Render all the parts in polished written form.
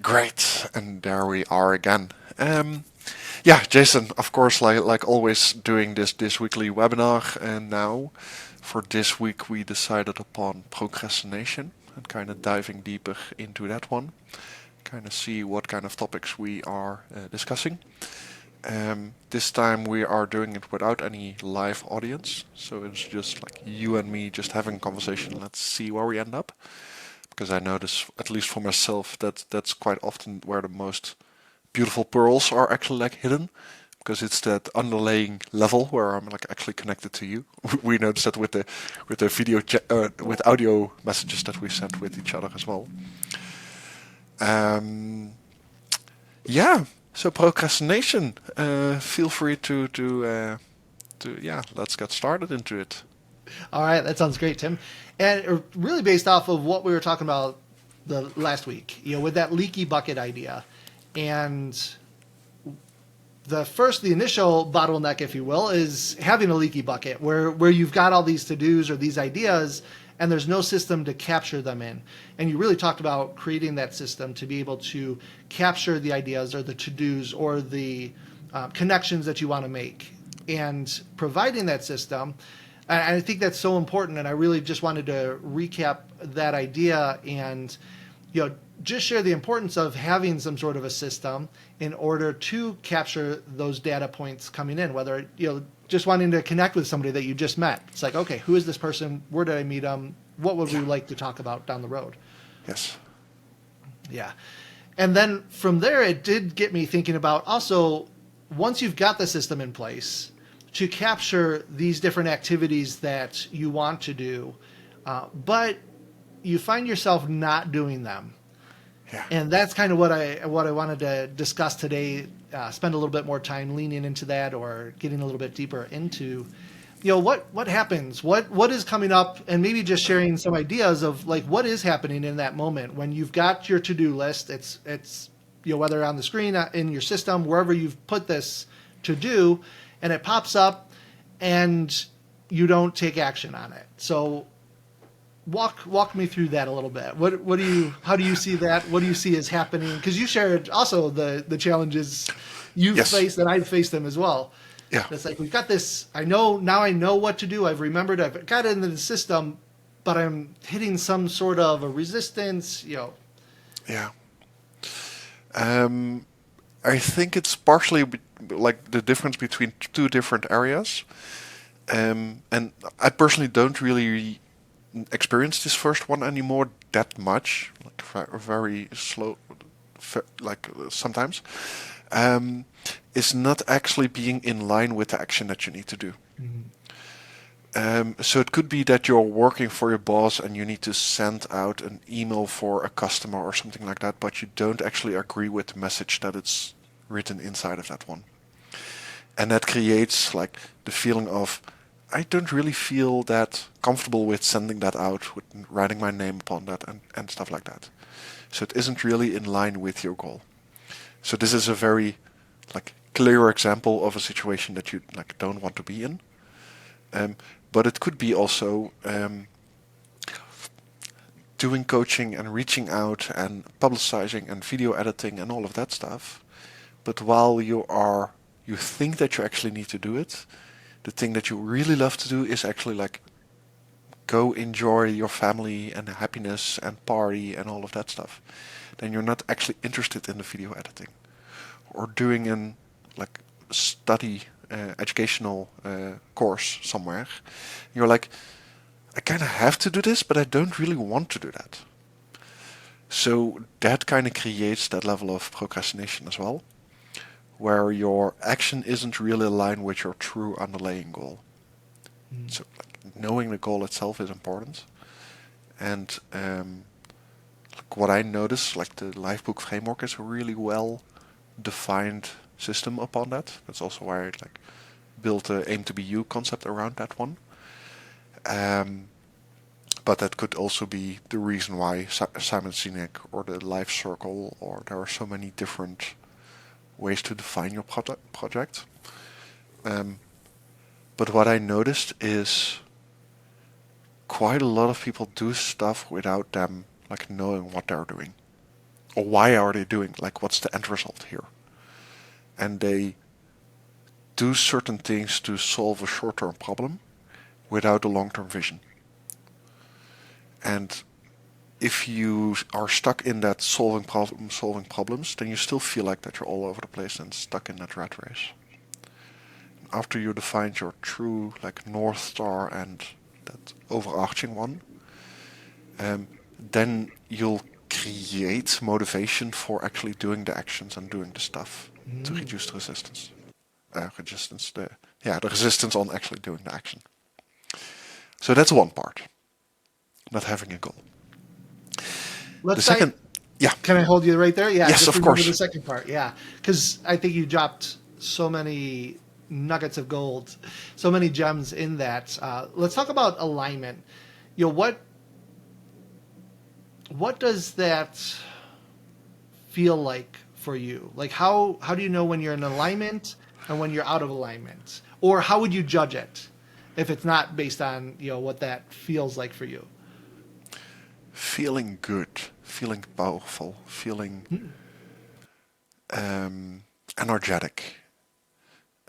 Great, and there we are again. Yeah, Jason, of course, like always, doing this weekly webinar, and now for this week we decided upon procrastination and kind of diving deeper into that one, kind of see what kind of topics we are discussing. This time we are doing it without any live audience, so it's just like you and me just having a conversation. Let's see where we end up, because I notice, at least for myself, that that's quite often where the most beautiful pearls are actually like hidden, because it's that underlying level where I'm like actually connected to you. We noticed that with the with audio messages that we sent with each other as well. Um, yeah. So procrastination. Feel free to yeah. Let's get started into it. All right, that sounds great, Tim. And really based off of what we were talking about the last week, with that leaky bucket idea. And the initial bottleneck, if you will, is having a leaky bucket where you've got all these to-dos or these ideas and there's no system to capture them in. And you really talked about creating that system to be able to capture the ideas or the to-dos or the connections that you want to make. And providing that system, I think that's so important. And I really just wanted to recap that idea and just share the importance of having some sort of a system in order to capture those data points coming in, whether just wanting to connect with somebody that you just met. It's like, okay, who is this person? Where did I meet them? What would we like to talk about down the road? Yes. Yeah. And then from there, it did get me thinking about also, once you've got the system in place, to capture these different activities that you want to do, but you find yourself not doing them. Yeah. And that's kind of what I wanted to discuss today. Spend a little bit more time leaning into that, or getting a little bit deeper into, what happens, what is coming up, and maybe just sharing some ideas of like what is happening in that moment when you've got your to-do list. It's whether on the screen, in your system, wherever you've put this to do, and it pops up, and you don't take action on it. So walk me through that a little bit. How do you see that? What do you see as happening? Because you shared also the challenges you've Yes. faced, and I've faced them as well. Yeah. It's like, we've got this. I know what to do. I've remembered. I've got it into the system, but I'm hitting some sort of a resistance. Yeah. I think it's partially like the difference between two different areas. And I personally don't really experience this first one anymore that much, like very slow, like sometimes. Um, is not actually being in line with the action that you need to do. So it could be that you're working for your boss and you need to send out an email for a customer or something like that, but you don't actually agree with the message that it's written inside of that one. And that creates like the feeling of, I don't really feel that comfortable with sending that out, with writing my name upon that and stuff like that. So it isn't really in line with your goal. So this is a very like clear example of a situation that you like don't want to be in. But it could be also doing coaching and reaching out and publicizing and video editing and all of that stuff. But while you think that you actually need to do it, the thing that you really love to do is actually like go enjoy your family and happiness and party and all of that stuff. Then you're not actually interested in the video editing or doing an like study educational course somewhere. You're like, I kind of have to do this, but I don't really want to do that. So that kind of creates that level of procrastination as well, where your action isn't really aligned with your true underlying goal. So like, knowing the goal itself is important. And like what I notice, like the Lifebook framework is a really well defined system upon that. That's also why I like built a aim to be you concept around that one. But that could also be the reason why Simon Sinek or the Life Circle, or there are so many different ways to define your project. But what I noticed is quite a lot of people do stuff without them like knowing what they're doing, or why are they doing, like what's the end result here? And they do certain things to solve a short-term problem without a long-term vision. And if you are stuck in that solving problems, then you still feel like that you're all over the place and stuck in that rat race. After you defined your true like North Star and that overarching one, then you'll create motivation for actually doing the actions and doing the stuff to reduce the resistance. The resistance on actually doing the action. So that's one part, not having a goal. The Let's second, yeah, Can I hold you right there? Yeah, yes, just of remember course. the second part. Yeah, because I think you dropped so many nuggets of gold, so many gems in that. Let's talk about alignment. What does that feel like for you? Like how do you know when you're in alignment and when you're out of alignment, or how would you judge it if it's not based on what that feels like for you? Feeling good, feeling powerful, feeling energetic.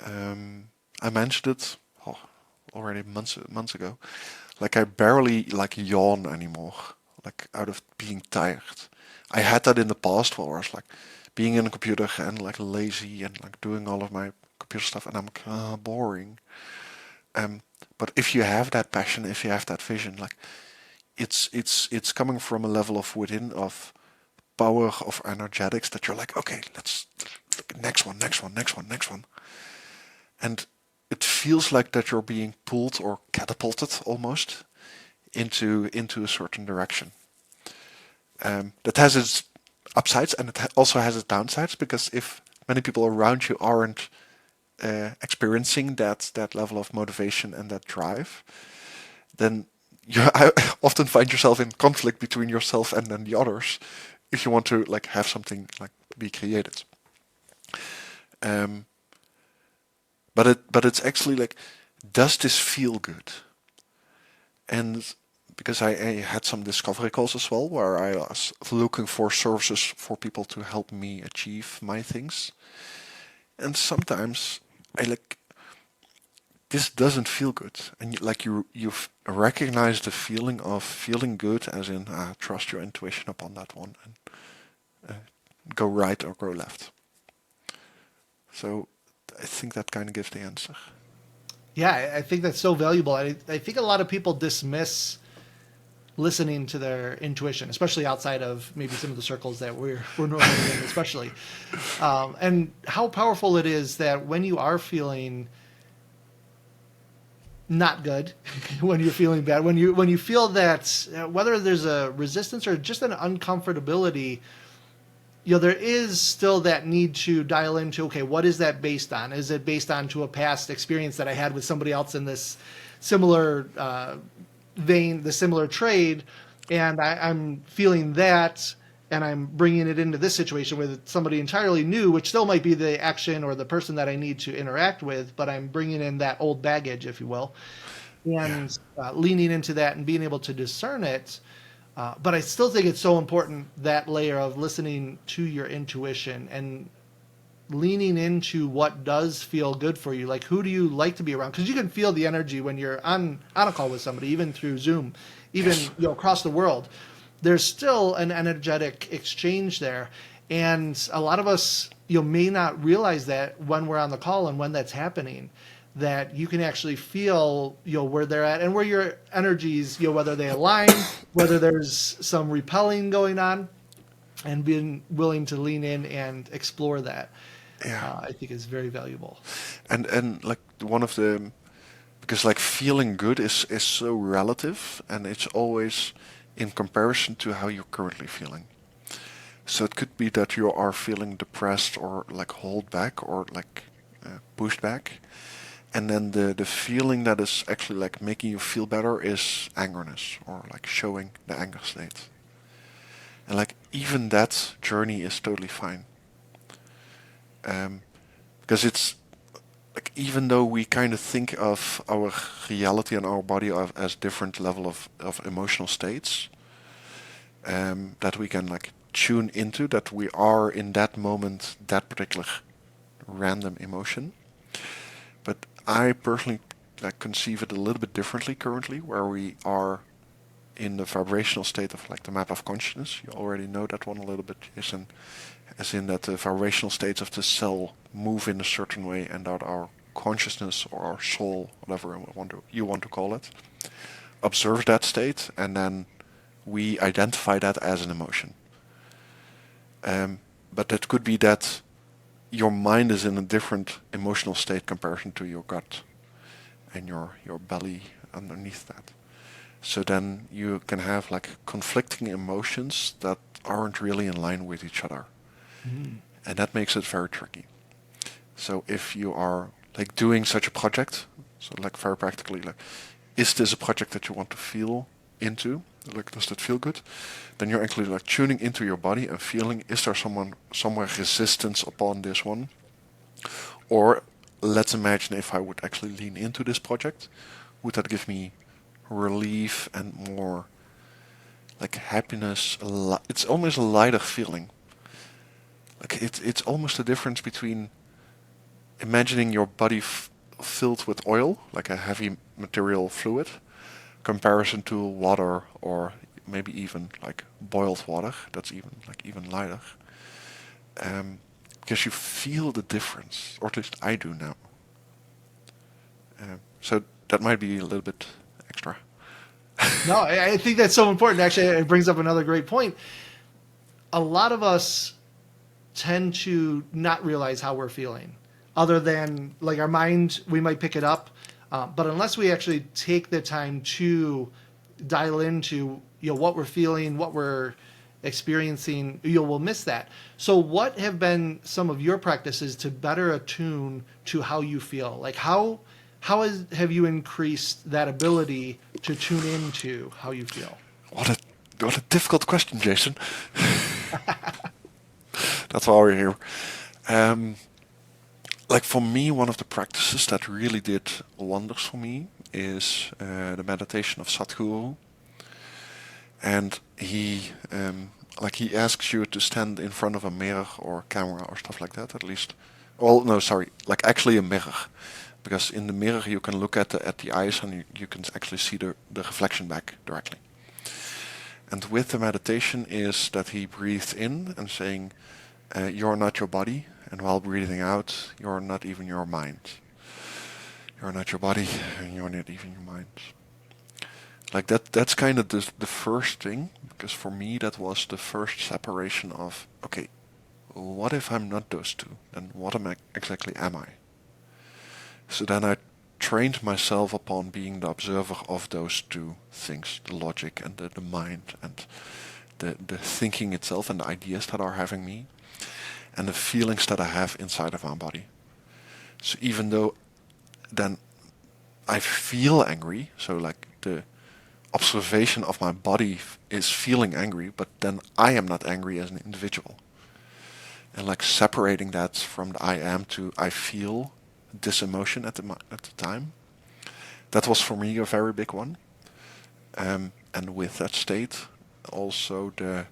I mentioned it already months ago. Like I barely like yawn anymore, like out of being tired. I had that in the past where I was like being in a computer and like lazy and like doing all of my computer stuff, and I'm like, boring. Um, but if you have that passion, if you have that vision, like it's coming from a level of within of power of energetics that you're like, okay, let's next one, next one, next one, next one. And it feels like that you're being pulled or catapulted almost into a certain direction. That has its upsides and it also has its downsides, because if many people around you aren't experiencing that level of motivation and that drive, then you often find yourself in conflict between yourself and then the others if you want to like have something like be created. Um, but it's actually like, does this feel good? And because I had some discovery calls as well where I was looking for services for people to help me achieve my things. And sometimes I like, this doesn't feel good. And like you've recognized the feeling of feeling good, as in trust your intuition upon that one and go right or go left. So I think that kind of gives the answer. Yeah, I think that's so valuable. I think a lot of people dismiss listening to their intuition, especially outside of maybe some of the circles that we're normally in, especially. And how powerful it is that when you are feeling not good, when you're feeling bad, when you feel that whether there's a resistance or just an uncomfortability, there is still that need to dial into, okay, what is that based on? Is it based on to a past experience that I had with somebody else in this similar vein, the similar trade, and I'm feeling that, and I'm bringing it into this situation with somebody entirely new, which still might be the action or the person that I need to interact with, but I'm bringing in that old baggage, if you will, Yeah. and leaning into that and being able to discern it. But I still think it's so important, that layer of listening to your intuition and leaning into what does feel good for you. Like, who do you like to be around? Because you can feel the energy when you're on a call with somebody, even through Zoom, even Yes. across the world. There's still an energetic exchange there, and a lot of us may not realize that when we're on the call and when that's happening. That you can actually feel where they're at and where your energies whether they align, whether there's some repelling going on, and being willing to lean in and explore that, Yeah. I think is very valuable. And like one of the, because like feeling good is so relative and it's always in comparison to how you're currently feeling. So it could be that you are feeling depressed or like hold back or like pushed back, and then the feeling that is actually like making you feel better is angerness or like showing the anger state. And like even that journey is totally fine. Um, because it's like, even though we kind of think of our reality and our body as different level of emotional states, that we can like tune into, that we are in that moment, that particular random emotion. But I personally like conceive it a little bit differently currently, where we are in the vibrational state of like the map of consciousness. You already know that one a little bit, Jason, as in that the vibrational states of the cell move in a certain way, and that our consciousness or our soul, whatever you want to call it, observes that state, and then we identify that as an emotion. But it could be that your mind is in a different emotional state comparison to your gut and your belly underneath that. So then you can have like conflicting emotions that aren't really in line with each other. Mm. And that makes it very tricky. So if you are like doing such a project, so like very practically, like, is this a project that you want to feel into? Like, does that feel good? Then you're actually like tuning into your body and feeling, is there somewhere resistance upon this one? Or let's imagine if I would actually lean into this project, would that give me relief and more like happiness? It's almost a lighter feeling. Like it's almost the difference between imagining your body filled with oil, like a heavy material fluid, comparison to water, or maybe even like boiled water. That's even lighter. Because you feel the difference, or at least I do now. So that might be a little bit extra. No, I think that's so important. Actually, it brings up another great point. A lot of us tend to not realize how we're feeling, other than like our mind, we might pick it up, but unless we actually take the time to dial into what we're feeling, what we're experiencing, we'll miss that. So, what have been some of your practices to better attune to how you feel? Like have you increased that ability to tune into how you feel? What a difficult question, Jason. That's why we're here. Um, like for me, one of the practices that really did wonders for me is the meditation of Sadhguru, and he asks you to stand in front of a mirror or camera or stuff like that, at least. Well, no, sorry, like actually a mirror, because in the mirror you can look at the eyes and you can actually see the reflection back directly. And with the meditation is that he breathes in and saying, you're not your body, and while breathing out, you're not even your mind. You're not your body, and you're not even your mind. Like that's kind of the first thing, because for me that was the first separation of, okay, what if I'm not those two? Then what exactly am I? So then I trained myself upon being the observer of those two things, the logic and the mind and the thinking itself and the ideas that are having me and the feelings that I have inside of my body. So even though then I feel angry, so like the observation of my body is feeling angry, but then I am not angry as an individual. And like separating that from the I am to I feel this emotion at the time, that was for me a very big one. And with that state, also the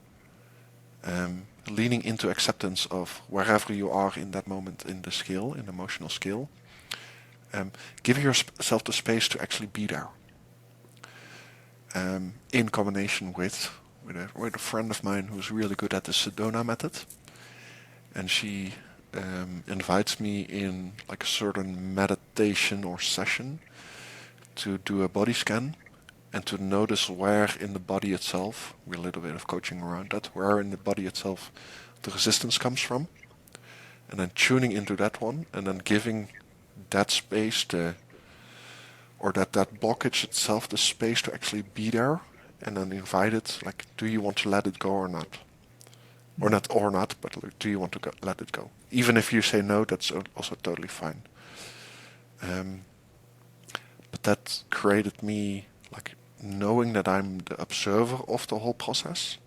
leaning into acceptance of wherever you are in that moment in the scale, in the emotional scale. Give yourself the space to actually be there. In combination with a friend of mine who's really good at the Sedona method, and she invites me in like a certain meditation or session to do a body scan and to notice where in the body itself, with a little bit of coaching around that, where in the body itself the resistance comes from, and then tuning into that one, and then giving that space or that blockage itself the space to actually be there, and then invite it, like, do you want to let it go or not? Or not, but like, do you want to let it go? Even if you say no, that's also totally fine. But that created me like knowing that I'm the observer of the whole process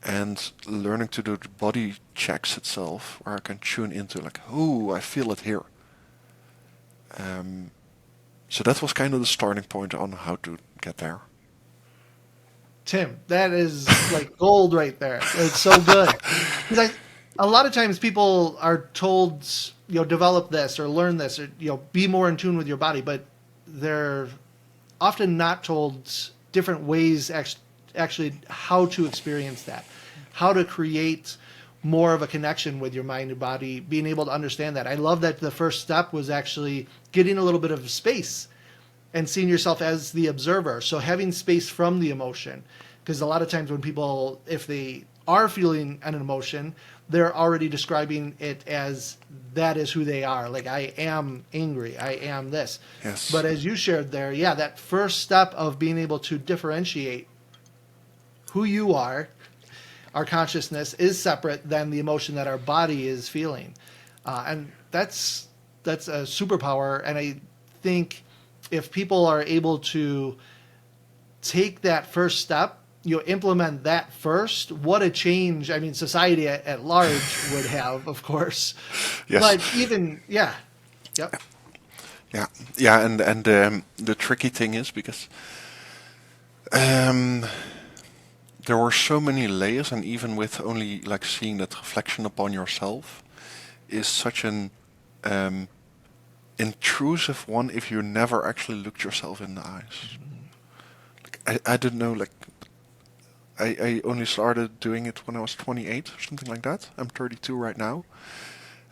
and learning to do the body checks itself where I can tune into like, oh, I feel it here. So that was kind of the starting point on how to get there. Tim, that is like gold right there. It's so good. Because a lot of times people are told, develop this or learn this or, be more in tune with your body, but they're often not told different ways actually how to experience that, how to create more of a connection with your mind and body, being able to understand that. I love that the first step was actually getting a little bit of space and seeing yourself as the observer. So having space from the emotion, because a lot of times when people, if they are feeling an emotion, they're already describing it as that is who they are. Like, I am angry, I am this. Yes. But as you shared there, yeah, that first step of being able to differentiate who you are, our consciousness is separate than the emotion that our body is feeling. And that's a superpower. And I think if people are able to take that first step, implement that first, what a change. I mean, society at large would have, of course. Yes. But even, yeah. Yep. Yeah. Yeah. And the tricky thing is because there were so many layers, and even with only like seeing that reflection upon yourself is such an intrusive one if you never actually looked yourself in the eyes. Like, I didn't know, like, I only started doing it when I was 28 or something like that. I'm 32 right now.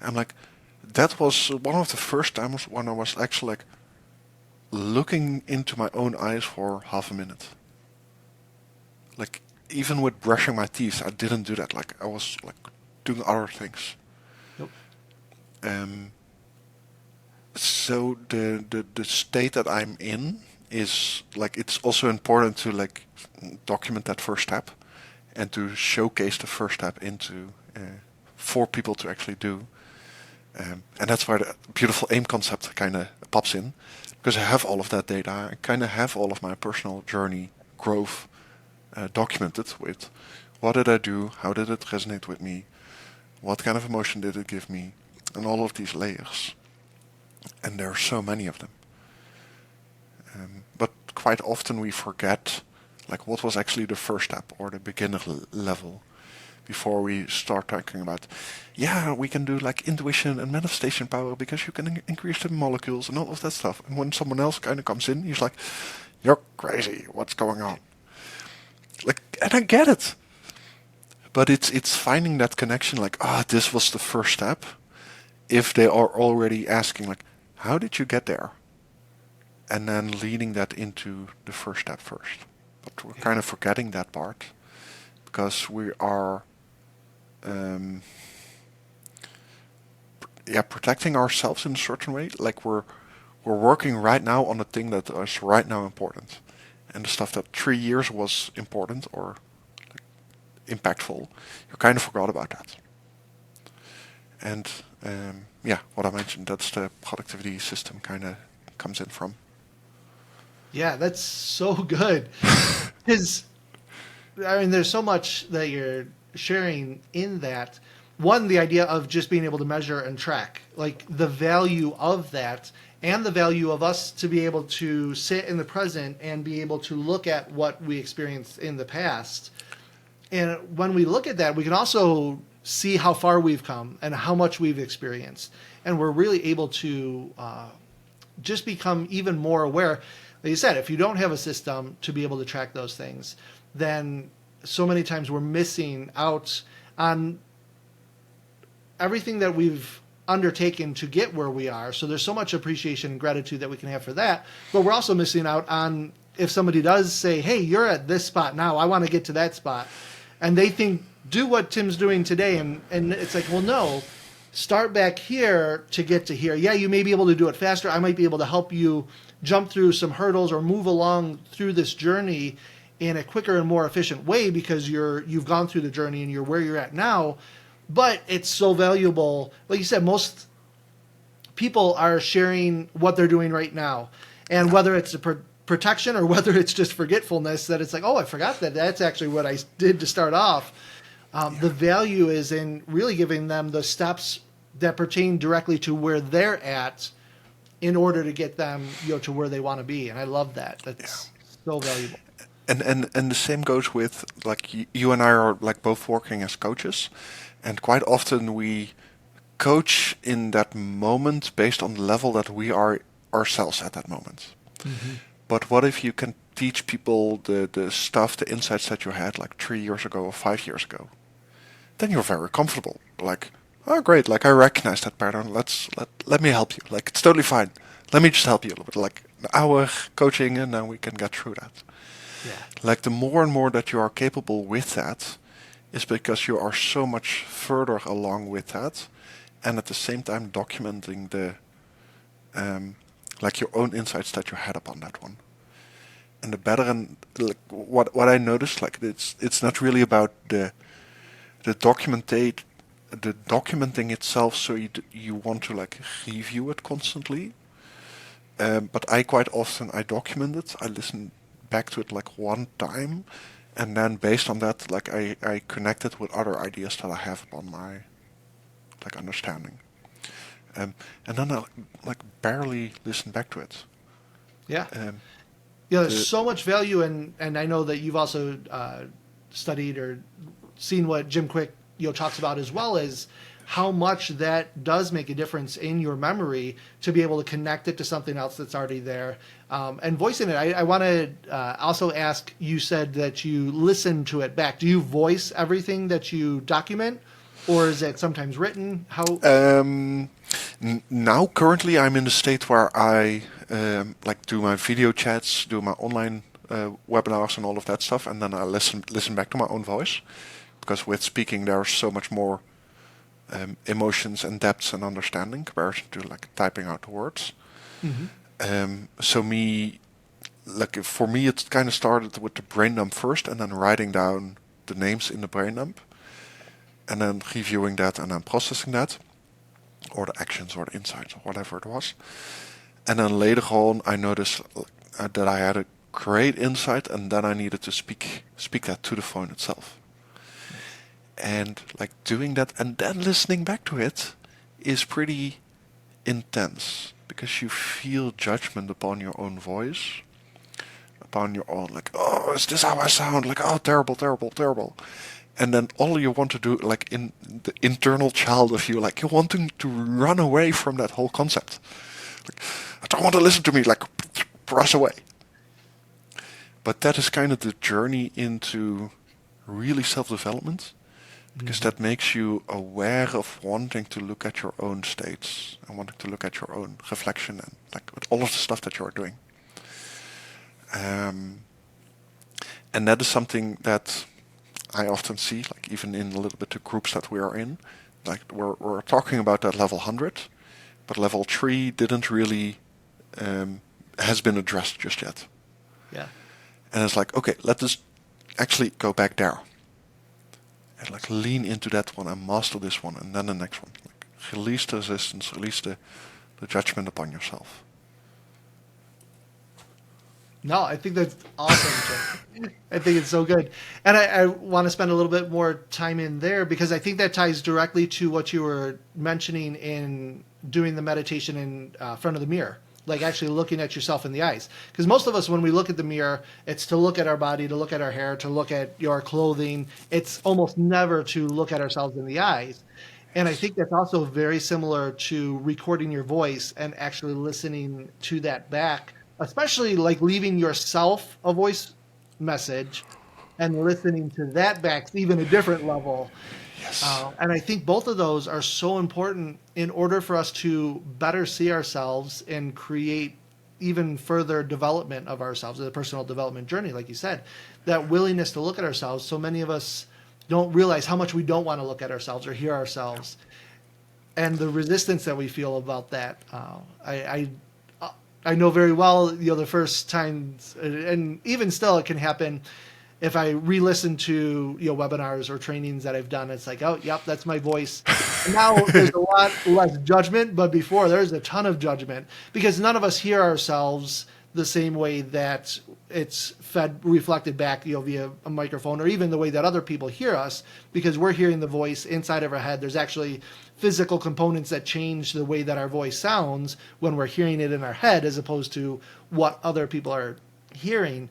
I'm like, that was one of the first times when I was actually like looking into my own eyes for half a minute. Like, even with brushing my teeth, I didn't do that. Like, I was like doing other things. Nope. So the state that I'm in is like, it's also important to like document that first step and to showcase the first step into for people to actually do. And that's where the beautiful aim concept kind of pops in, because I have all of that data. I kind of have all of my personal journey growth documented with what did I do, how did it resonate with me, what kind of emotion did it give me, and all of these layers. And there are so many of them. But quite often we forget like what was actually the first step or the beginner level before we start talking about, yeah, we can do like intuition and manifestation power because you can increase the molecules and all of that stuff. And when someone else kind of comes in, he's like, you're crazy, what's going on? Like, and I get it. But it's finding that connection, like, this was the first step. If they are already asking, like, how did you get there? And then leading that into the first step first. But we're kind of forgetting that part because we are, protecting ourselves in a certain way. Like we're working right now on the thing that is right now important, and the stuff that 3 years was important or like, impactful, you kind of forgot about that. And what I mentioned, that's the productivity system kind of comes in from. Yeah, that's so good. Because, I mean, there's so much that you're sharing in that. One, the idea of just being able to measure and track, like the value of that and the value of us to be able to sit in the present and be able to look at what we experienced in the past. And when we look at that, we can also see how far we've come and how much we've experienced. And we're really able to just become even more aware. Like you said, if you don't have a system to be able to track those things, then so many times we're missing out on everything that we've undertaken to get where we are. So there's so much appreciation and gratitude that we can have for that. But we're also missing out on if somebody does say, hey, you're at this spot now, I want to get to that spot. And they think, do what Tim's doing today. And it's like, well, no, start back here to get to here. Yeah, you may be able to do it faster. I might be able to help you jump through some hurdles or move along through this journey in a quicker and more efficient way because you've gone through the journey and you're where you're at now. But it's so valuable. Like you said, most people are sharing what they're doing right now. And whether it's a protection or whether it's just forgetfulness, that it's like, oh, I forgot that that's actually what I did to start off. The value is in really giving them the steps that pertain directly to where they're at in order to get them to where they want to be. And I love that. That's so valuable. and the same goes with like you and I are like both working as coaches, and quite often we coach in that moment based on the level that we are ourselves at that moment. Hmm. But what if you can teach people the stuff, the insights that you had like 3 years ago or 5 years ago? Then you're very comfortable. Like, oh great, like I recognize that pattern. Let me help you. Like it's totally fine. Let me just help you a little bit. Like an hour coaching and then we can get through that. Yeah. Like the more and more that you are capable with that is because you are so much further along with that, and at the same time documenting the um, like your own insights that you had upon that one. And the better and like what I noticed, like it's not really about the documentate the documenting itself. So you want to like review it constantly. But I quite often I document it. I listen back to it like one time, and then based on that, like I connect it with other ideas that I have upon my like understanding. And then I like barely listen back to it. Yeah. Um, Yeah, there's the so much value, and I know that you've also studied or seen what Jim Quick talks about as well as how much that does make a difference in your memory to be able to connect it to something else that's already there and voicing it. I want to also ask. You said that you listen to it back. Do you voice everything that you document, or is it sometimes written? How? um, Now currently I'm in the state where I like do my video chats, do my online webinars and all of that stuff, and then I listen back to my own voice because with speaking there's so much more emotions and depths and understanding compared to like typing out the words. Hmm. So me, like for me, it kind of started with the brain dump first, and then writing down the names in the brain dump, and then reviewing that, and then processing that, or the actions or the insights or whatever it was. And then later on, I noticed that I had a great insight, and then I needed to speak that to the phone itself. Nice. And like doing that and then listening back to it is pretty intense because you feel judgment upon your own voice, upon your own like, oh, is this how I sound? Like, oh, terrible, terrible, terrible. And then all you want to do, like in the internal child of you, like you want to run away from that whole concept. Like, I don't want to listen to me, like press away. But that is kind of the journey into really self-development because Hmm. that makes you aware of wanting to look at your own states and wanting to look at your own reflection and like with all of the stuff that you're doing. Um, and that is something that I often see, like even in a little bit the groups that we are in, like we're talking about that level 100, but level 3 didn't really has been addressed just yet. Yeah. And it's like, okay, let us actually go back there and like lean into that one and master this one and then the next one. Like release the resistance, release the judgment upon yourself. No, I think that's awesome, Jim. I think it's so good. And I want to spend a little bit more time in there because I think that ties directly to what you were mentioning in doing the meditation in front of the mirror, like actually looking at yourself in the eyes. Because most of us, when we look at the mirror, it's to look at our body, to look at our hair, to look at your clothing. It's almost never to look at ourselves in the eyes. And I Yes. think that's also very similar to recording your voice and actually listening to that back, especially like leaving yourself a voice message and listening to that back, even a different level. Yes. And I think both of those are so important in order for us to better see ourselves and create even further development of ourselves, the personal development journey, like you said, that willingness to look at ourselves. So many of us don't realize how much we don't want to look at ourselves or hear ourselves, and the resistance that we feel about that. I know very well, the first times, and even still, it can happen. If I re-listen to webinars or trainings that I've done, it's like, oh, yep, that's my voice. Now there's a lot less judgment, but before there's a ton of judgment because none of us hear ourselves the same way that it's fed reflected back via a microphone or even the way that other people hear us because we're hearing the voice inside of our head. There's actually physical components that change the way that our voice sounds when we're hearing it in our head as opposed to what other people are hearing.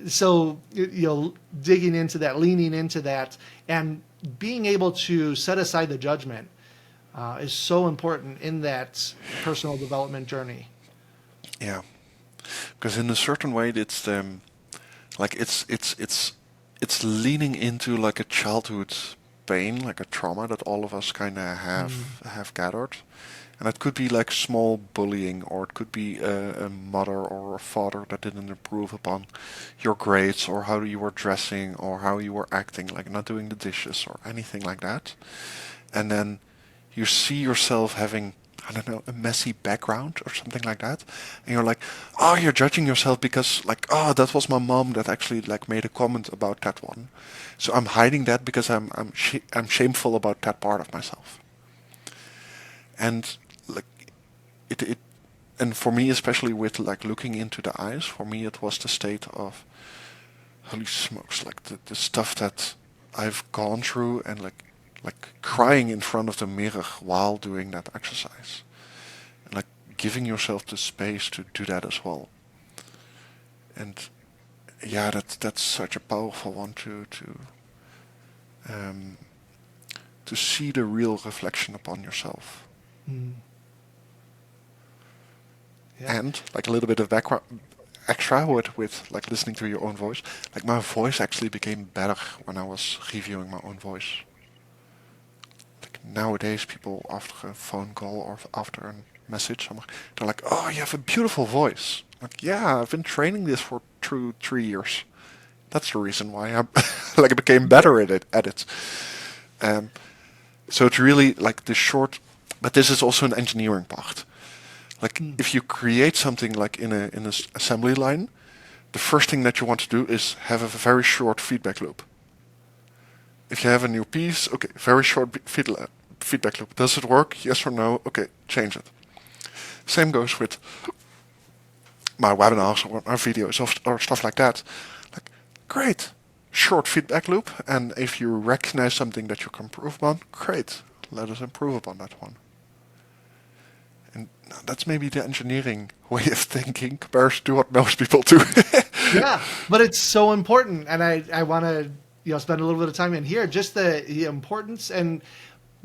So digging into that, leaning into that, and being able to set aside the judgment is so important in that personal development journey. Yeah, because in a certain way, it's like it's leaning into like a childhood pain, like a trauma that all of us kind of Mm. have gathered, and it could be like small bullying, or it could be a mother or a father that didn't improve upon your grades, or how you were dressing, or how you were acting, like not doing the dishes or anything like that, and then you see yourself having, I don't know, a messy background or something like that, and you're like, oh, you're judging yourself because like, oh, that was my mom that actually like made a comment about that one, so I'm hiding that because I'm shameful about that part of myself, and like it and for me especially with like looking into the eyes, for me it was the state of holy smokes, like the stuff that I've gone through, and like crying in front of the mirror while doing that exercise, and like giving yourself the space to do that as well. And yeah, that's such a powerful one um, to see the real reflection upon yourself. Mm. Yeah. And like a little bit of background extra with like listening to your own voice, like my voice actually became better when I was reviewing my own voice. Like nowadays, people after a phone call or after a message, they're like, "Oh, you have a beautiful voice." Like, yeah, I've been training this for 3 years. That's the reason why I like became better at it. Um, so it's really like the short, but this is also an engineering part. Like Mm. if you create something like in an assembly line, the first thing that you want to do is have a very short feedback loop. If you have a new piece, okay, very short feedback loop. Does it work? Yes or no? Okay, change it. Same goes with my webinars or my videos or stuff like that. Like, great, short feedback loop. And if you recognize something that you can improve upon, great, let us improve upon that one. And that's maybe the engineering way of thinking compared to what most people do. Yeah, but it's so important, and I want to spend a little bit of time in here, just the importance, and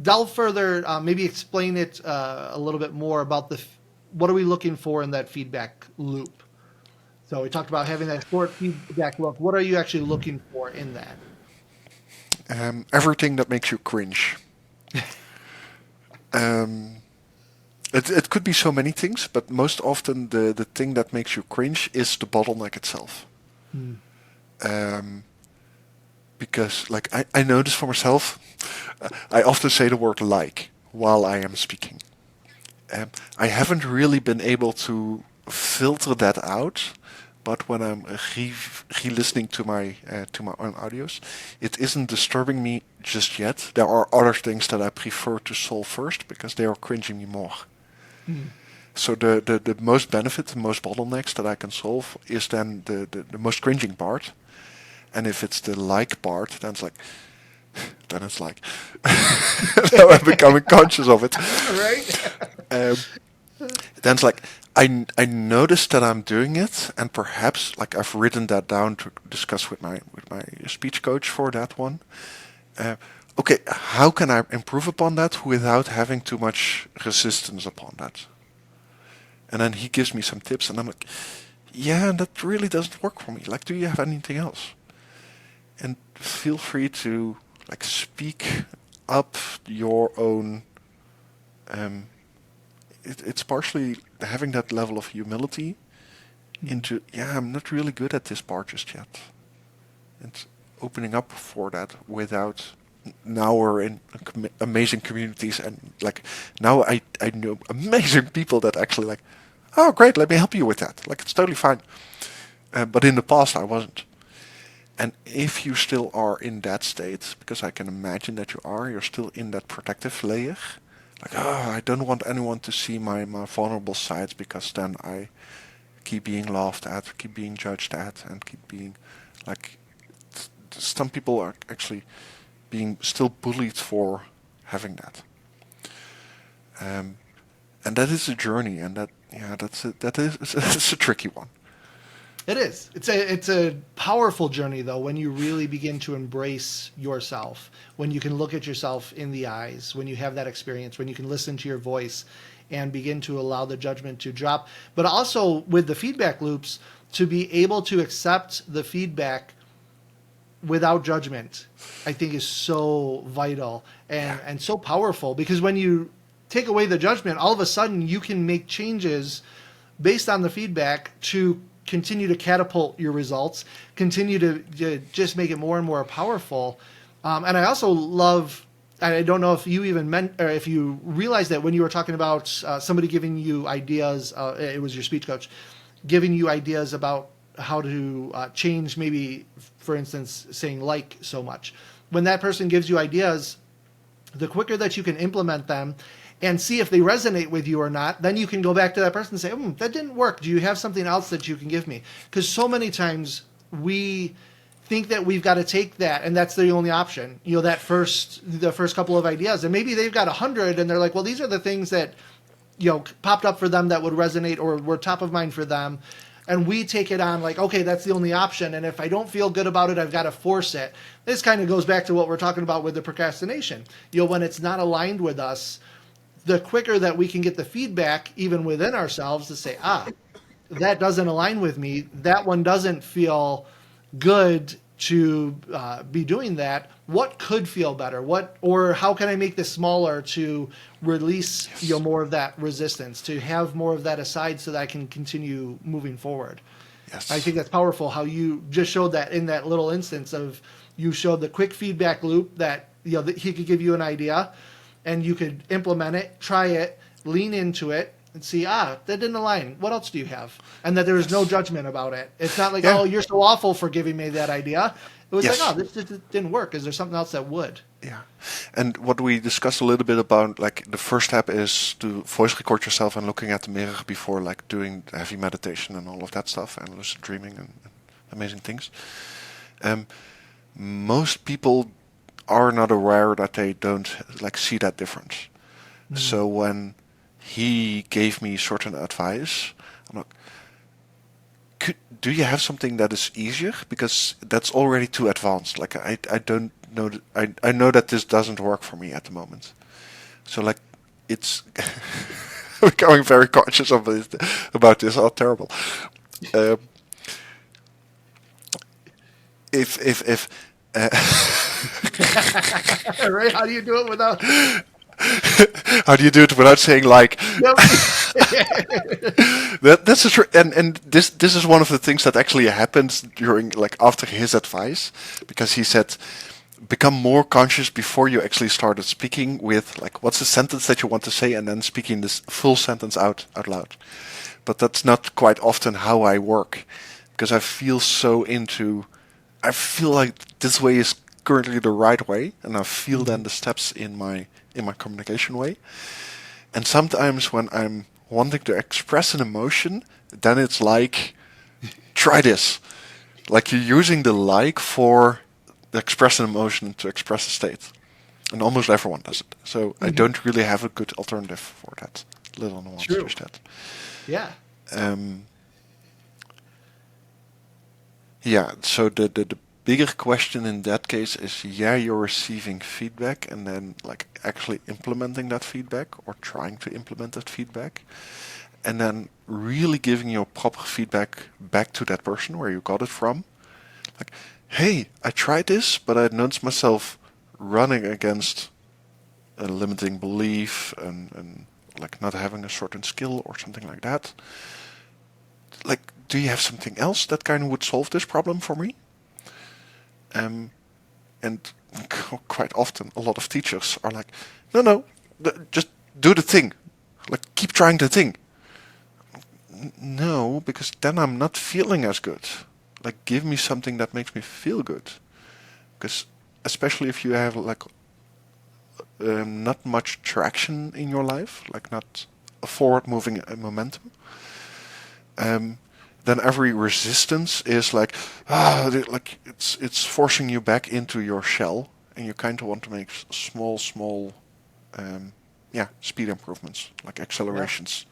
delve further. Maybe explain it a little bit more about what are we looking for in that feedback loop. So we talked about having that short feedback loop. What are you actually looking for in that? Everything that makes you cringe. Um, it could be so many things, but most often the thing that makes you cringe is the bottleneck itself. Hmm. Um, because like I know this for myself. I often say the word like while I am speaking. I haven't really been able to filter that out, but when I'm re-listening to my own audios, it isn't disturbing me just yet. There are other things that I prefer to solve first because they are cringing me more. Hmm. So the most benefit, the most bottlenecks that I can solve is then the most cringing part. And if it's the like part, then it's like now I'm becoming conscious of it. Right? Um, then it's like I noticed that I'm doing it, and perhaps like I've written that down to discuss with my speech coach for that one. Uh, okay, how can I improve upon that without having too much resistance upon that? And then he gives me some tips, and I'm like, yeah, that really doesn't work for me. Like, do you have anything else? And feel free to like speak up your own. Um, it's partially having that level of humility Hmm. into, yeah, I'm not really good at this part just yet, and opening up for that without. Now we're in amazing communities, and like now I know amazing people that actually like, oh great, let me help you with that. Like it's totally fine. But in the past I wasn't. And if you still are in that state, because I can imagine that you're still in that protective layer. Like, oh, I don't want anyone to see my vulnerable sides because then I keep being laughed at, keep being judged at, and keep being like. Some people are actually being still bullied for having that. And that is a journey, and that yeah, that's a, that is it's a tricky one. It is. It's a powerful journey though when you really begin to embrace yourself, when you can look at yourself in the eyes, when you have that experience, when you can listen to your voice and begin to allow the judgment to drop. But also with the feedback loops, to be able to accept the feedback without judgment, I think is so vital and so powerful, because when you take away the judgment, all of a sudden you can make changes based on the feedback to continue to catapult your results, continue to just make it more and more powerful. And I also love, I don't know if you even meant, or if you realized that when you were talking about somebody giving you ideas, it was your speech coach, giving you ideas about how to change, maybe, for instance, saying like so much. When that person gives you ideas, the quicker that you can implement them and see if they resonate with you or not, then you can go back to that person and say, that didn't work. Do you have something else that you can give me? Because so many times we think that we've got to take that and that's the only option. The first couple of ideas, and maybe they've got 100 and they're like, well, these are the things that popped up for them that would resonate or were top of mind for them. And we take it on like, okay, that's the only option. And if I don't feel good about it, I've got to force it. This kind of goes back to what we're talking about with the procrastination. When it's not aligned with us, the quicker that we can get the feedback, even within ourselves, to say, that doesn't align with me. That one doesn't feel good to be doing that. What could feel better? Or how can I make this smaller to release more of that resistance, to have more of that aside so that I can continue moving forward? Yes. I think that's powerful how you just showed that in that little instance of, you showed the quick feedback loop that that he could give you an idea and you could implement it, try it, lean into it, and see, that didn't align. What else do you have? And that there is no judgment about it. It's not like, oh, you're so awful for giving me that idea. It was like, this didn't work. Is there something else that would? Yeah. And what we discussed a little bit about, like, the first step is to voice record yourself and looking at the mirror before, like, doing heavy meditation and all of that stuff, and lucid dreaming and amazing things. Most people are not aware that they don't, like, see that difference. Mm. So when he gave me certain advice, I'm like, do you have something that is easier? Because that's already too advanced. Like, I don't know. I know that this doesn't work for me at the moment. So, like, it's becoming very conscious of this, about this. Oh, terrible. If Right? How do you do it without? How do you do it without saying like? Yep. That's a and this is one of the things that actually happens during, like, after his advice, because he said, become more conscious before you actually started speaking with, like, what's the sentence that you want to say, and then speaking this full sentence out loud. But that's not quite often how I work, because I feel like this way is currently the right way, and I feel then the steps in my communication way. And sometimes when I'm wanting to express an emotion, then it's like, try this. Like, you're using the like for the express an emotion to express a state. And almost everyone does it. So I don't really have a good alternative for that. Little nuance to that. Yeah. Yeah, so the bigger question in that case is, you're receiving feedback and then, like, actually implementing that feedback or trying to implement that feedback, and then really giving your proper feedback back to that person where you got it from. Like, hey, I tried this, but I noticed myself running against a limiting belief and like not having a certain skill or something like that. Like, do you have something else that kind of would solve this problem for me? And quite often, a lot of teachers are like, no, just do the thing. Like, keep trying the thing. No, because then I'm not feeling as good. Like, give me something that makes me feel good. Because especially if you have, like, not much traction in your life, like not a forward-moving momentum, then every resistance is like, like it's forcing you back into your shell, and you kind of want to make small, speed improvements, like accelerations.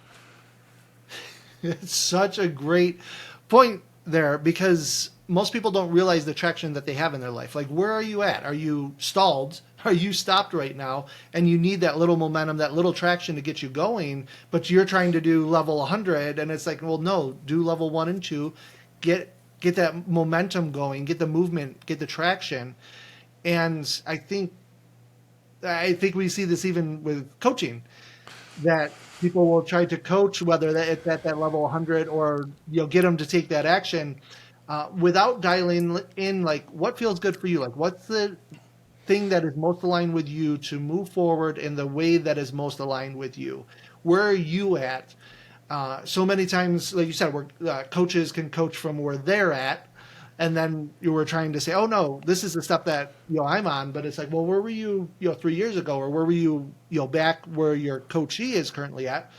It's such a great point there because most people don't realize the traction that they have in their life. Like, where are you at? Are you stalled? Are you stopped right now? And you need that little momentum, that little traction to get you going, but you're trying to do level 100, and it's like, well, no, do level 1 and 2, get that momentum going, get the movement, get the traction. And I think we see this even with coaching, that people will try to coach, whether it's at that level 100 or get them to take that action without dialing in like what feels good for you, like what's the thing that is most aligned with you to move forward in the way that is most aligned with you. Where are you at? So many times, like you said, where coaches can coach from where they're at, and then you were trying to say, "Oh no, this is the stuff that I'm on," but it's like, well, where were you, 3 years ago, or where were you, back where your coachee is currently at?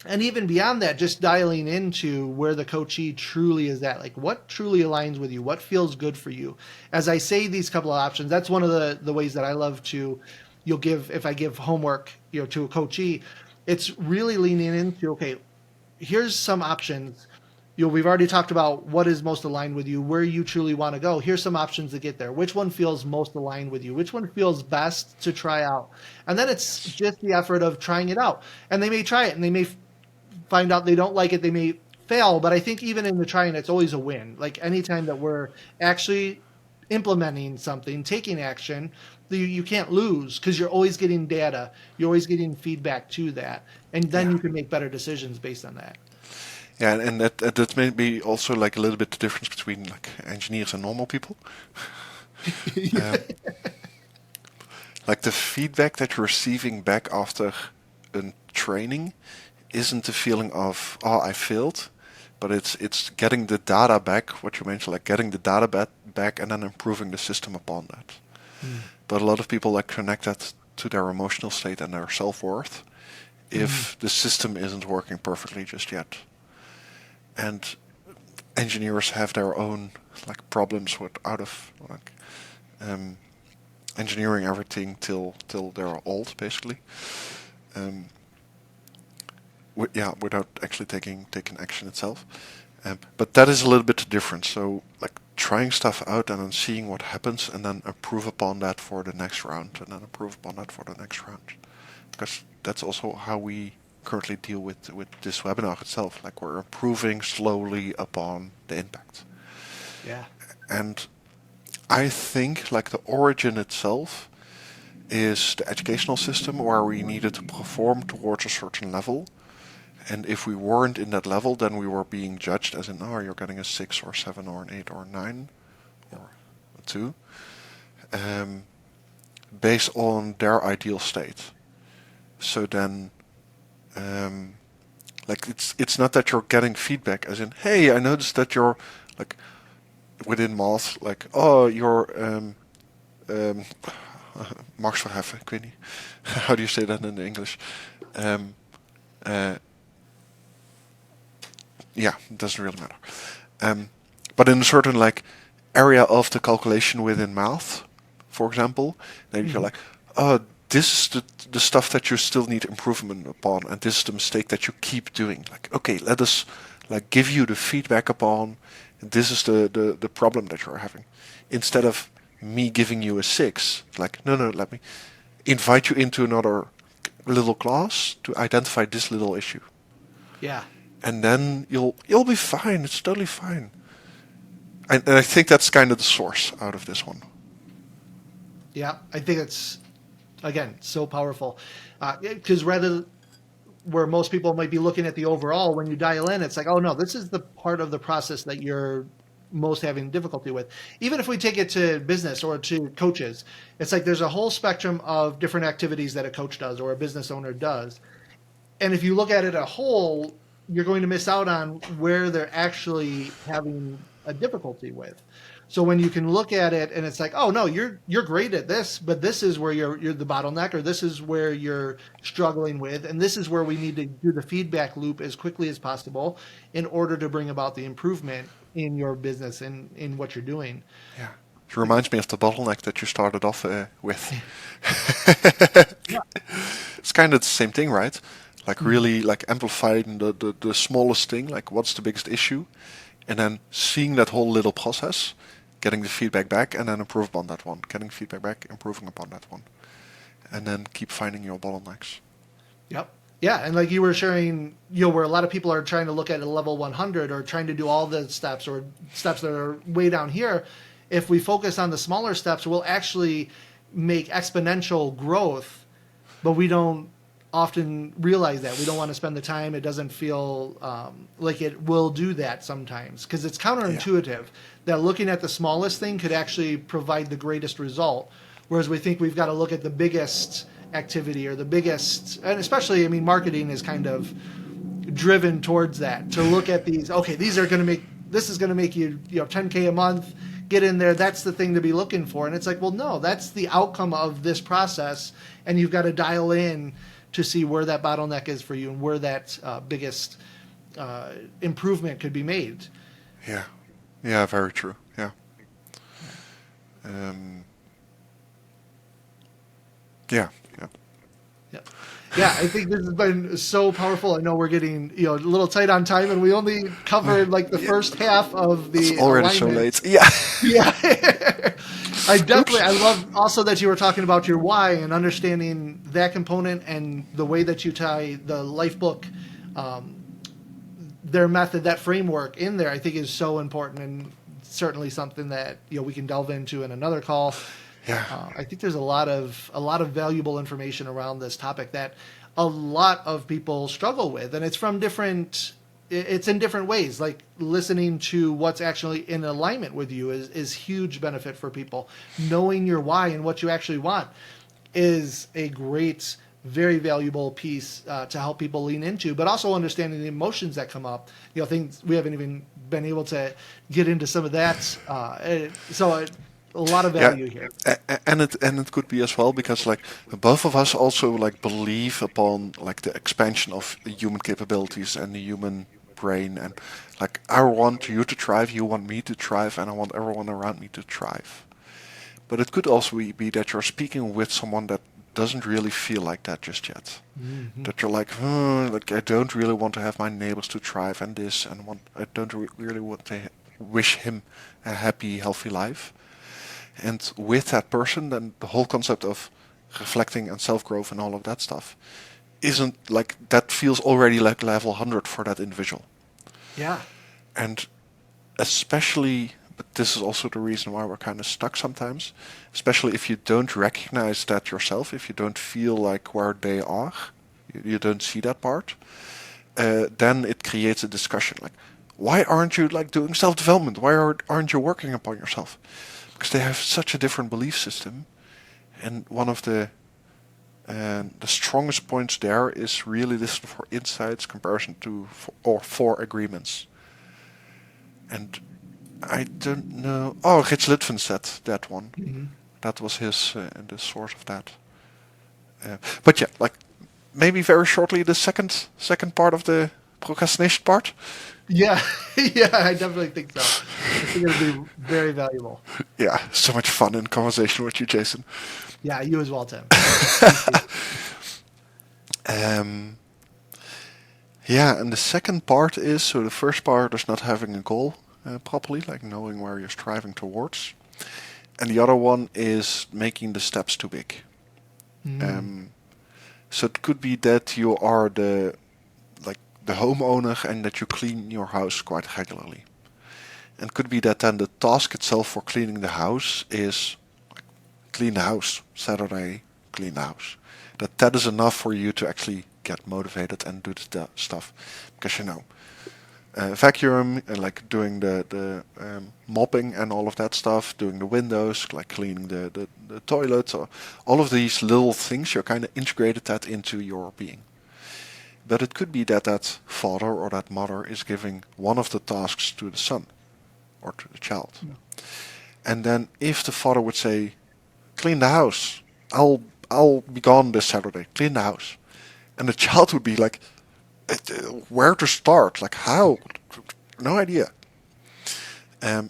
And even beyond that, just dialing into where the coachee truly is at, like what truly aligns with you, what feels good for you. As I say these couple of options, that's one of the ways that I love to, give, if I give homework, to a coachee, it's really leaning into, okay, here's some options. We've already talked about what is most aligned with you, where you truly want to go. Here's some options to get there. Which one feels most aligned with you? Which one feels best to try out? And then it's just the effort of trying it out. And they may try it and they may find out they don't like it. They may fail, but I think even in the trying, it's always a win. Like anytime that we're actually implementing something, taking action, you can't lose because you're always getting data. You're always getting feedback to that. And then Yeah. you can make better decisions based on that. Yeah, and that may be also like a little bit the difference between like engineers and normal people. Um, like the feedback that you're receiving back after a training isn't the feeling of, oh, I failed, but it's getting the data back, what you mentioned, like getting the data back and then improving the system upon that. Mm. But a lot of people like connect that to their emotional state and their self-worth if the system isn't working perfectly just yet. And engineers have their own like problems with out of like um, engineering everything till they're old, basically. Um, without actually taking action itself. But that is a little bit different. So like trying stuff out and then seeing what happens and then improve upon that for the next round and then improve upon that for the next round. Because that's also how we currently deal with this webinar itself. Like we're improving slowly upon the impact. Yeah. And I think like the origin itself is the educational system where we needed to perform towards a certain level. And if we weren't in that level, then we were being judged as in, oh, you're getting a 6 or 7 or an 8 or a 9 or a 2, based on their ideal state. So then, like it's not that you're getting feedback as in, hey, I noticed that you're like within math, like, oh, you're marksverheffen, ik weet niet. How do you say that in English? Uh, yeah, it doesn't really matter. But in a certain like area of the calculation within math, for example, then you're like, oh, this is the stuff that you still need improvement upon, and this is the mistake that you keep doing. Like, okay, let us like give you the feedback upon, and this is the problem that you're having. Instead of me giving you a 6, like, no, let me invite you into another little class to identify this little issue. Yeah. And then you'll be fine. It's totally fine. And I think that's kind of the source out of this one. Yeah. I think it's, again, so powerful. Because rather where most people might be looking at the overall, when you dial in, it's like, oh no, this is the part of the process that you're most having difficulty with. Even if we take it to business or to coaches, it's like there's a whole spectrum of different activities that a coach does or a business owner does. And if you look at it as a whole, you're going to miss out on where they're actually having a difficulty with. So when you can look at it and it's like, oh no, you're great at this, but this is where you're the bottleneck, or this is where you're struggling with, and this is where we need to do the feedback loop as quickly as possible in order to bring about the improvement in your business and in what you're doing. Yeah. It reminds me of the bottleneck that you started off with. Yeah. It's kind of the same thing, right? Like really like amplifying the smallest thing, like what's the biggest issue, and then seeing that whole little process, getting the feedback back, and then improve upon that one, getting feedback back, improving upon that one, and then keep finding your bottlenecks. Yep. Yeah, and like you were sharing, where a lot of people are trying to look at a level 100 or trying to do all the steps or steps that are way down here. If we focus on the smaller steps, we'll actually make exponential growth, but we don't often realize that. We don't want to spend the time. It doesn't feel like it will do that sometimes because it's Yeah, counterintuitive that looking at the smallest thing could actually provide the greatest result. Whereas we think we've got to look at the biggest activity or the biggest, and especially, I mean, marketing is kind of driven towards that to look at these. Okay, these are going to make this is going to make you 10K a month. Get in there. That's the thing to be looking for. And it's like, well, no, that's the outcome of this process, and you've got to dial in to see where that bottleneck is for you and where that biggest improvement could be made. yeah, yeah. Very true. Yeah. Um, yeah, yeah. Yeah. Yeah, I think this has been so powerful. I know we're getting a little tight on time, and we only covered like the Yeah, first half of it's the already so alignment. late. Yeah. Yeah. Oops. I love also that you were talking about your why and understanding that component and the way that you tie the life book, um, their method, that framework in there, I think is so important and certainly something that we can delve into in another call. Yeah. I think there's a lot of valuable information around this topic that a lot of people struggle with, and it's from different. It's in different ways. Like listening to what's actually in alignment with you is huge benefit for people. Knowing your why and what you actually want is a great, very valuable piece to help people lean into. But also understanding the emotions that come up. Things we haven't even been able to get into some of that. A lot of Yeah, value here. and it could be as well because like both of us also like believe upon like the expansion of the human capabilities and the human brain, and like I want you to thrive, you want me to thrive, and I want everyone around me to thrive. But it could also be that you're speaking with someone that doesn't really feel like that just yet. Hmm. That you're like I don't really want to have my neighbors to thrive and this, and I don't really want to wish him a happy, healthy life. And with that person, then the whole concept of reflecting and self growth and all of that stuff isn't like that feels already like level 100 for that individual. Yeah. And especially, but this is also the reason why we're kind of stuck sometimes, especially if you don't recognize that yourself, if you don't feel like where they are, you don't see that part, then it creates a discussion like, why aren't you like doing self development? Why aren't you working upon yourself? Because they have such a different belief system, and one of the strongest points there is really listen for insights comparison to or for agreements. And I don't know. Oh, Rich Litvin said that one. Hmm. That was his the source of that. But yeah, like maybe very shortly the second part of the procrastination part. Yeah. Yeah, I definitely think so. I think it'll be very valuable. Yeah, so much fun in conversation with you, Jason. Yeah, you as well, Tim. Appreciate it. Um, yeah, and the second part is so the first part is not having a goal properly, like knowing where you're striving towards, and the other one is making the steps too big. Mm. Um, so it could be that you are the homeowner and that you clean your house quite regularly. And could be that then the task itself for cleaning the house is clean the house Saturday, clean the house. That is enough for you to actually get motivated and do the stuff, because vacuum and like doing the mopping and all of that stuff, doing the windows, like cleaning the toilet, or all of these little things. You're kind of integrated that into your being. But it could be that that father or that mother is giving one of the tasks to the son or to the child. And then if the father would say, clean the house, I'll be gone this Saturday, clean the house. And the child would be like, where to start? Like how? No idea.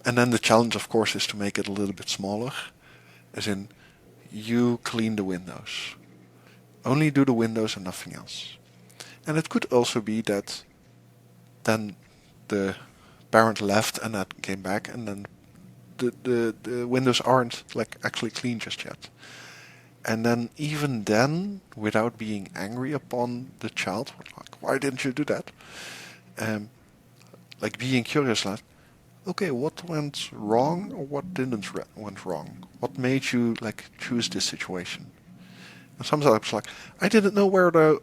And then the challenge, of course, is to make it a little bit smaller, as in you clean the windows. Only do the windows and nothing else. And it could also be that then the parent left and then came back, and then the windows aren't like actually clean just yet. And then even then, without being angry upon the child, like, why didn't you do that? Um, like being curious, like, okay, what went wrong or what didn't went wrong? What made you like choose this situation? And sometimes like, I didn't know where the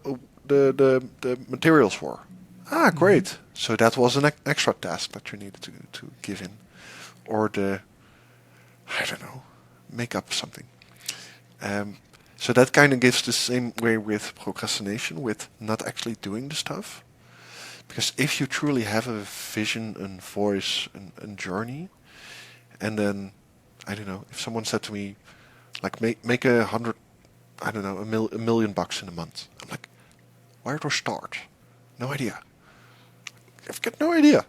materials were. Ah, Mm-hmm. great. So that was an extra task that you needed to give in, or I don't know, make up something. Um, so that kind of gives the same way with procrastination, with not actually doing the stuff. Because if you truly have a vision and voice and journey, and then, I don't know, if someone said to me, like, make 100, I don't know, a million bucks in a month. I'm like, where to start? No idea. I've got no idea.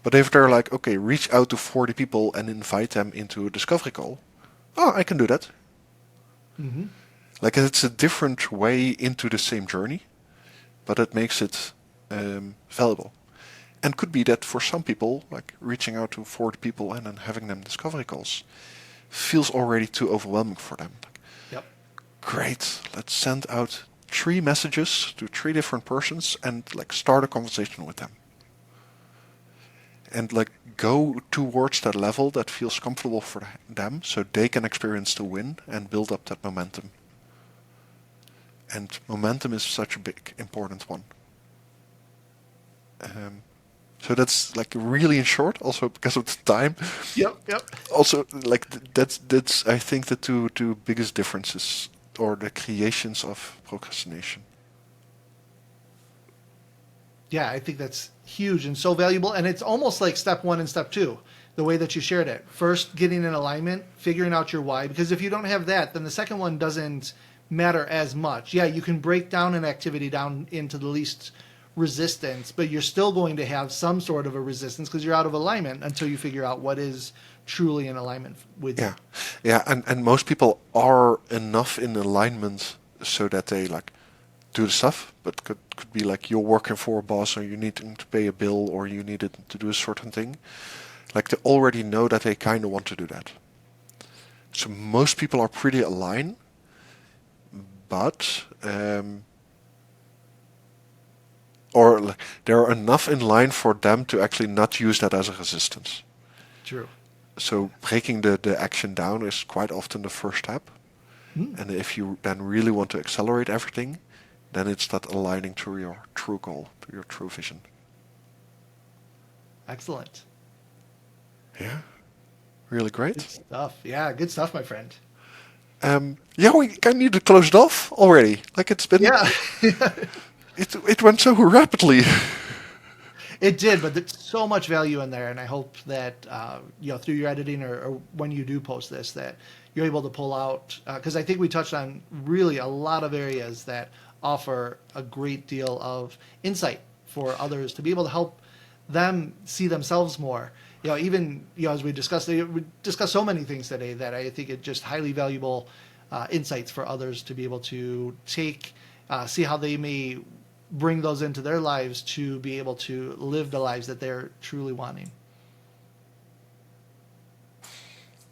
But if they're like, okay, reach out to 40 people and invite them into a discovery call, oh, I can do that. Mm-hmm. Like it's a different way into the same journey, but it makes it valuable. And could be that for some people, like reaching out to 40 people and then having them discovery calls, feels already too overwhelming for them. Like, Yep. great, let's send out 3 messages to 3 different persons and like start a conversation with them. And like go towards that level that feels comfortable for them so they can experience the win and build up that momentum. And momentum is such a big, important one. Um, so that's like really in short, also because of the time. Yep. Yep. Also, like that's I think the two biggest differences or the creations of procrastination. Yeah, I think that's huge and so valuable. And it's almost like step one and step two, the way that you shared it. First, getting in alignment, figuring out your why. Because if you don't have that, then the second one doesn't matter as much. Yeah, you can break down an activity down into the least resistance, but you're still going to have some sort of a resistance because you're out of alignment until you figure out what is truly in alignment with you. Yeah, yeah, and most people are enough in alignment so that they like do the stuff, but could be like you're working for a boss or you need to pay a bill or you needed to do a certain thing. Like they already know that they kind of want to do that. So most people are pretty aligned, but or like, they're enough in line for them to actually not use that as a resistance. True. So breaking the action down is quite often the first step. Hmm. And if you then really want to accelerate everything, then it's that aligning to your true goal, to your true vision. Excellent. Yeah, really Good great. stuff. Yeah, good stuff, my friend. Yeah, we kind of need to close it off already. Like it's been, Yeah. it went so rapidly. It did, but there's so much value in there, and I hope that through your editing or when you do post this, that you're able to pull out because I think we touched on really a lot of areas that offer a great deal of insight for others to be able to help them see themselves more. Even as we discussed so many things today that I think it just highly valuable insights for others to be able to take, see how they may bring those into their lives to be able to live the lives that they're truly wanting.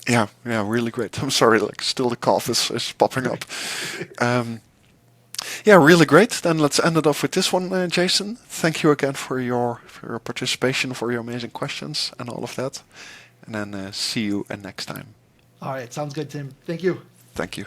Yeah, yeah, really great. I'm sorry, like still the cough is popping up. Um, yeah, really great. Then let's end it off with this one, Jason. Thank you again for your participation, for your amazing questions and all of that. And then see you next time. All right, sounds good, Tim. Thank you. Thank you.